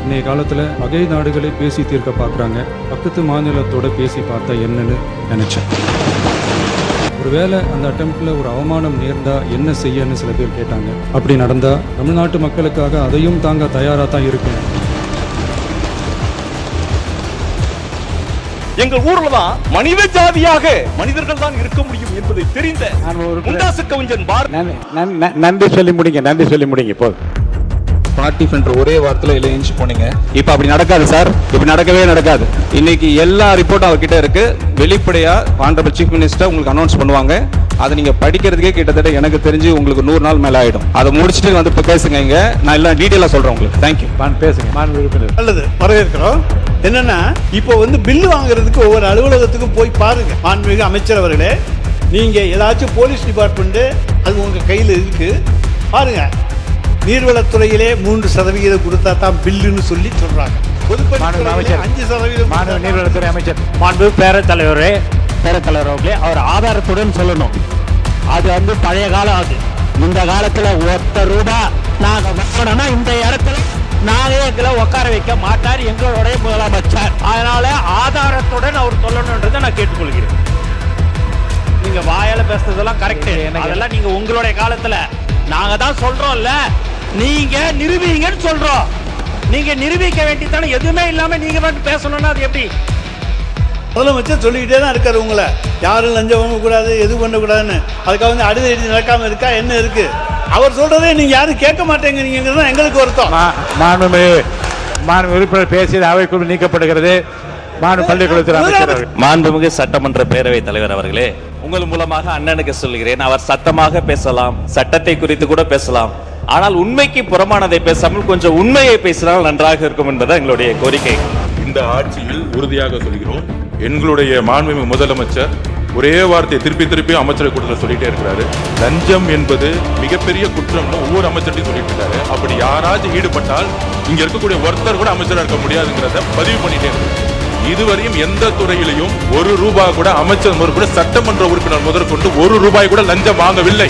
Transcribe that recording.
இன்னைய காலத்தில் பகை நாடுகளை பேசி தீர்க்க பார்க்குறாங்க. பக்கத்து மாநிலத்தோட பேசி பார்த்தா என்னன்னு நினச்சேன். ஒருவேளை அந்த அட்டெம்ப்டில் ஒரு அவமானம் நேர்ந்தா என்ன செய்யன்னு சில பேர் கேட்டாங்க. அப்படி நடந்தா தமிழ்நாட்டு மக்களுக்காக அதையும் தாங்க தயாராக தான் இருக்கு. எங்கள் ஊர்ல தான் மனித ஜாதியாக மனிதர்கள் தான் இருக்க முடியும் என்பதை தெரிந்த முண்டாசு கவிஞன் நன்றி சொல்லி முடிங்க போதும். பார்ட்டி என்ற ஒரே வார்த்தையில எழுந்து போனீங்க. இப்ப அப்படி நடக்காது சார், இப்ப நடக்கவே நடக்காது. இன்னைக்கு எல்லா ரிப்போர்ட்டும் அவர்கிட்ட இருக்கு. வெளிப்படையா ஆனரபிள் சீஃப் மினிஸ்டர் உங்களுக்கு அனௌன்ஸ் பண்ணுவாங்க. அதை நீங்க படிக்கிறதுக்கே கிட்டத்தட்ட எனக்கு தெரிஞ்சு உங்களுக்கு 100 நாள் மேல ஆயிடும். அதை முடிச்சுட்டு வந்து இப்ப பேசுங்க. இங்க நான் எல்லாம் டீட்டெயிலா சொல்றேன் உங்களுக்கு. தேங்க்யூ. பேசுங்க. நல்லது, வரவேற்கிறோம். என்னன்னா இப்போ பில்லு வாங்குறதுக்கு ஒவ்வொரு அலுவலகத்துக்கும் போய் பாருங்க. மாண்புமிகு அமைச்சர் அவர்களே, நீங்க ஏதாச்சும் போலீஸ் டிபார்ட்மெண்ட் அது உங்க கையில் இருக்கு பாருங்க. நீர்வளத்துறையிலே 3% கொடுத்தா தான் பில்லுன்னு சொல்லி சொல்றாங்க. அமைச்சர் 5% நீர்வளத்துறை அமைச்சர் மாண்பு பேரத்தலைவரே அவர்களே, அவர் ஆதாரத்துடன் சொல்லணும். அது பழைய காலம். அது இந்த காலத்துல ₹1 நாங்க வாங்கணும்னா இந்த இடத்துல நாங்க எங்களை உட்கார வைக்க மாட்டார் எங்களுடைய முதலமைச்சர். அதனால ஆதாரத்துடன் அவர் சொல்லணும்ன்றதை நான் கேட்டுக்கொள்கிறேன். நீங்க வாயால பேசுறதெல்லாம் கரெக்ட். அதெல்லாம் நீங்க உங்களுடைய காலத்துல நாங்க தான் சொல்றோம்ல, நீங்க நிரூபிங்கன்னு சொல்றோம். நீங்க நிரூபிக்க வேண்டியதானே. எதுவுமே இல்லாம நீங்க மட்டும் பேசணும்னா அது எப்படி? முதலமைச்சர் சொல்லிக்கிட்டே தான் இருக்காரு, உங்களை யாரும் லஞ்சம் வாங்கக்கூடாது, எது பண்ணக்கூடாதுன்னு. அதுக்காக அடிதடி நடக்காம இருக்கா என்ன இருக்கு? அவர் சொல்றதே நீங்க யாரும் கேட்க மாட்டேங்கிறீங்கிறது எங்களுக்கு வருத்தம். உறுப்பினர் பேசியது அவைக்குழு நீக்கப்படுகிறது. மாண்புமிகு சட்டமன்ற பேரவைத் தலைவர் அவர்களே, உங்கள் மூலமாக அண்ணனுக்கு சொல்கிறேன், அவர் சத்தமாக பேசலாம், சட்டத்தை குறித்து கூட பேசலாம். ஆனால் உண்மைக்கு புறமானதை பேசாமல் கொஞ்சம் உண்மையை பேசினால் நன்றாக இருக்கும் என்பது எங்களுடைய கோரிக்கை. இந்த ஆட்சியில் உறுதியாக சொல்கிறோம், எங்களுடைய மாண்புமிகு முதலமைச்சர் ஒரே வார்த்தையை திருப்பி அமைச்சரை கூட்டத்தில் சொல்லிட்டே இருக்கிறாரு. லஞ்சம் என்பது மிகப்பெரிய குற்றம்னு ஒவ்வொரு அமைச்சர்ட்டையும் சொல்லிட்டு இருக்காரு. அப்படி யாராச்சும் ஈடுபட்டால் இங்க இருக்கக்கூடிய ஒருத்தர் கூட அமைச்சராக இருக்க முடியாதுங்கிறத பதிவு பண்ணிட்டே இருக்காரு. இதுவரையும் எந்த துறையிலையும் ₹1 கூட அமைச்சர் முதற்கொண்டு சட்டமன்ற உறுப்பினர் முதற்கொண்டு ₹1 கூட லஞ்சம் வாங்கவில்லை.